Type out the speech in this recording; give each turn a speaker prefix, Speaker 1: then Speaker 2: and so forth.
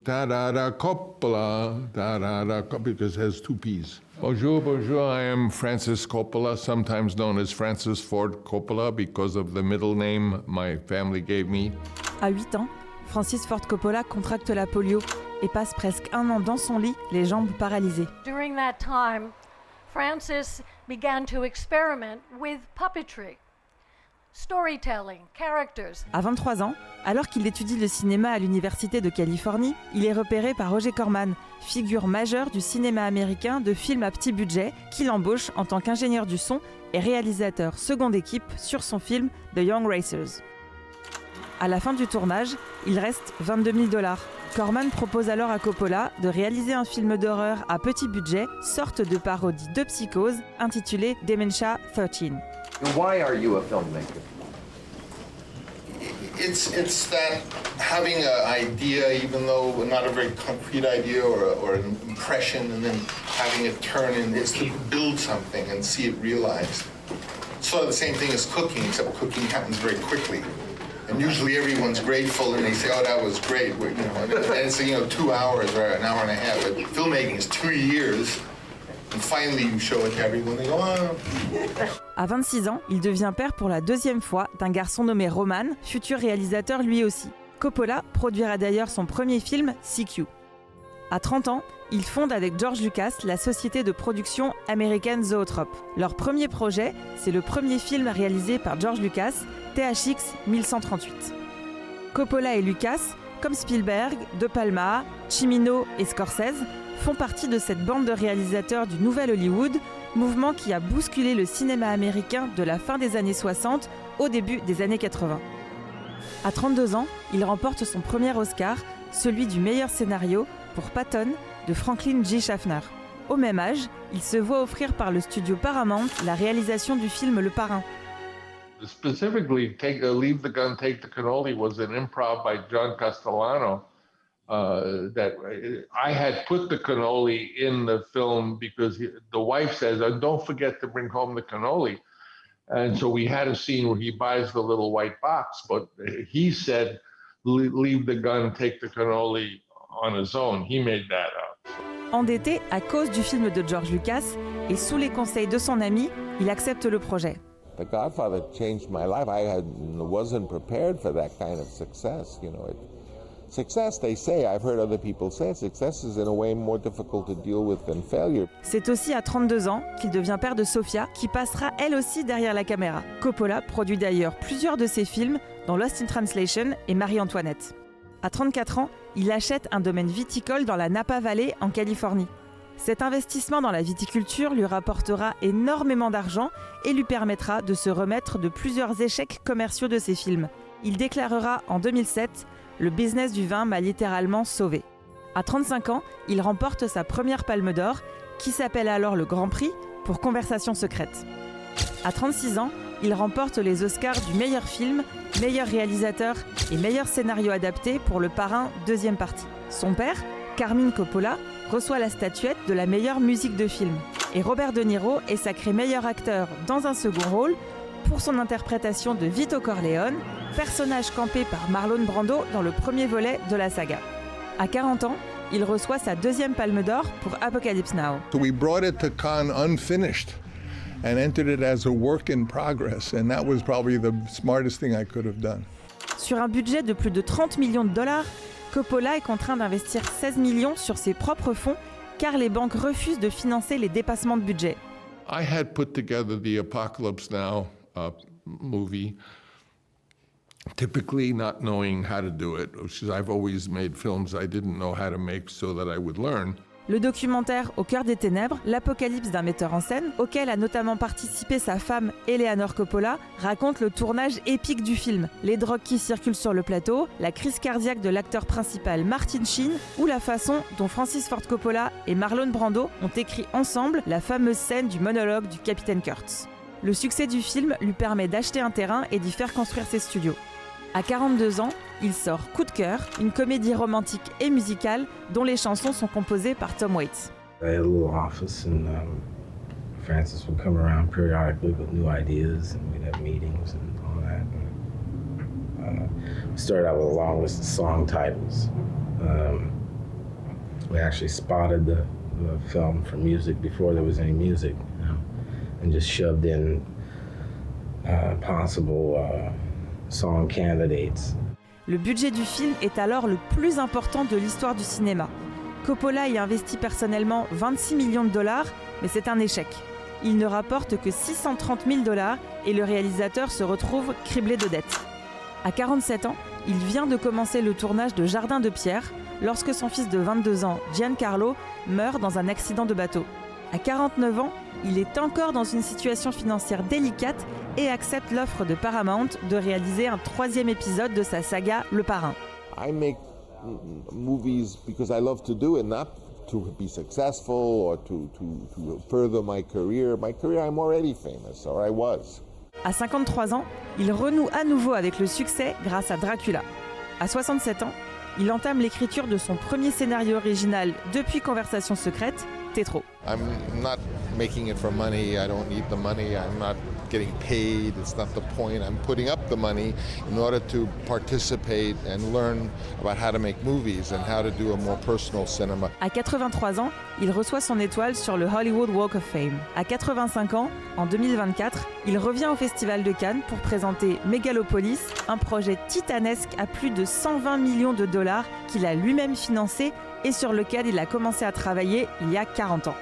Speaker 1: da-da-da Coppola, da-da-da, because it has two P's. Bonjour, bonjour, I am Francis Coppola, sometimes known as Francis Ford Coppola because of the middle name my family gave me.
Speaker 2: À 8 ans, Francis Ford Coppola contracte la polio et passe presque 1 an dans son lit, les jambes paralysées.
Speaker 3: During that time, Francis began to experiment with puppetry, storytelling, characters.
Speaker 2: À 23 ans, alors qu'il étudie le cinéma à l'Université de Californie, il est repéré par Roger Corman, figure majeure du cinéma américain de films à petit budget, qui l'embauche en tant qu'ingénieur du son et réalisateur seconde équipe sur son film The Young Racers. À la fin du tournage, il reste $22 000. Corman propose alors à Coppola de réaliser un film d'horreur à petit budget, sorte de parodie de Psychose, intitulé Dementia 13.
Speaker 4: Why are you a filmmaker?
Speaker 5: It's that having an idea, even though not a very concrete idea or an impression, and then having it turn in is to build something and see it realized. Sort of the same thing as cooking, except cooking happens very quickly. And usually everyone's grateful and they say, "Oh, that was great." And it's 2 hours or an hour and a half. But filmmaking is 2 years, and finally you show it to everyone. They go, "Oh."
Speaker 2: À 26 ans, il devient père pour la 2e fois d'un garçon nommé Roman, futur réalisateur lui aussi. Coppola produira d'ailleurs son premier film, CQ. À 30 ans, il fonde avec George Lucas la société de production American Zoetrope. Leur premier projet, c'est le premier film réalisé par George Lucas, THX 1138. Coppola et Lucas, comme Spielberg, De Palma, Cimino et Scorsese, font partie de cette bande de réalisateurs du Nouvel Hollywood, mouvement qui a bousculé le cinéma américain de la fin des années 60 au début des années 80. À 32 ans, il remporte son premier Oscar, celui du meilleur scénario pour Patton de Franklin G. Schaffner. Au même âge, il se voit offrir par le studio Paramount la réalisation du film Le Parrain.
Speaker 1: Specifically, Leave the Gun, Take the Cannoli was an improv by John Castellano that I had put the cannoli in the film because the wife says, "Oh, don't forget to bring home the cannoli." And so we had a scene where he buys the little white box, but he said, "Leave the gun, take the cannoli" on his own. He made that up.
Speaker 2: Endetté à cause du film de George Lucas et sous les conseils de son ami, il accepte le projet.
Speaker 6: The Godfather changed my life. I wasn't prepared for that kind of success. Success, they say, I've heard other people say, success is in a way more difficult to deal with than failure.
Speaker 2: C'est aussi à 32 ans qu'il devient père de Sofia, qui passera elle aussi derrière la caméra. Coppola produit d'ailleurs plusieurs de ses films, dont Lost in Translation et Marie-Antoinette. À 34 ans, il achète un domaine viticole dans la Napa Valley en Californie. Cet investissement dans la viticulture lui rapportera énormément d'argent et lui permettra de se remettre de plusieurs échecs commerciaux de ses films. Il déclarera en 2007 « Le business du vin m'a littéralement sauvé ». À 35 ans, il remporte sa première Palme d'Or, qui s'appelle alors le Grand Prix pour Conversation secrète. À 36 ans, il remporte les Oscars du meilleur film, meilleur réalisateur et meilleur scénario adapté pour Le Parrain, deuxième partie. Son père, Carmine Coppola, reçoit la statuette de la meilleure musique de film. Et Robert De Niro est sacré meilleur acteur dans un second rôle pour son interprétation de Vito Corleone, personnage campé par Marlon Brando dans le premier volet de la saga. À 40 ans, il reçoit sa deuxième Palme d'Or pour Apocalypse Now.
Speaker 1: So we brought it to Cannes unfinished and entered it as a work in progress, and that was probably the smartest thing I could have done.
Speaker 2: Sur un budget de plus de $30 millions, Coppola est contraint d'investir 16 millions sur ses propres fonds car les banques refusent de financer les dépassements de budget.
Speaker 1: I had put together the Apocalypse Now movie, typically not knowing how to do it, because I've always made films I didn't know how to make so that I would learn.
Speaker 2: Le documentaire Au cœur des ténèbres, l'apocalypse d'un metteur en scène, auquel a notamment participé sa femme Eleanor Coppola, raconte le tournage épique du film, les drogues qui circulent sur le plateau, la crise cardiaque de l'acteur principal Martin Sheen, ou la façon dont Francis Ford Coppola et Marlon Brando ont écrit ensemble la fameuse scène du monologue du capitaine Kurtz. Le succès du film lui permet d'acheter un terrain et d'y faire construire ses studios. À 42 ans, il sort Coup de cœur, une comédie romantique et musicale dont les chansons sont composées par Tom Waits.
Speaker 7: I had a little office and Francis would come around periodically with new ideas and we'd have meetings and all that. We started out with a long list of song titles. We actually spotted the film for music before there was any music, you know, and just shoved in possible song candidates.
Speaker 2: Le budget du film est alors le plus important de l'histoire du cinéma. Coppola y investit personnellement 26 millions de dollars, mais c'est un échec. Il ne rapporte que 630 000 dollars et le réalisateur se retrouve criblé de dettes. À 47 ans, il vient de commencer le tournage de Jardin de pierre lorsque son fils de 22 ans, Giancarlo, meurt dans un accident de bateau. À 49 ans, il est encore dans une situation financière délicate et accepte l'offre de Paramount de réaliser un 3e épisode de sa saga Le Parrain.
Speaker 6: I make movies because I love to do it, not to be successful or to further my career. My career, I'm already famous, or I was.
Speaker 2: À 53 ans, il renoue à nouveau avec le succès grâce à Dracula. À 67 ans, il entame l'écriture de son premier scénario original depuis Conversation secrète, Tétro.
Speaker 6: I'm not making it for money. I don't need the money. I'm not getting paid. It's not the point. I'm putting up the money in order to participate and learn about how to make movies and how to do a more personal cinema.
Speaker 2: À 83 ans, il reçoit son étoile sur le Hollywood Walk of Fame. À 85 ans, en 2024, il revient au Festival de Cannes pour présenter Megalopolis, un projet titanesque à plus de 120 millions de dollars qu'il a lui-même financé et sur lequel il a commencé à travailler il y a 40 ans.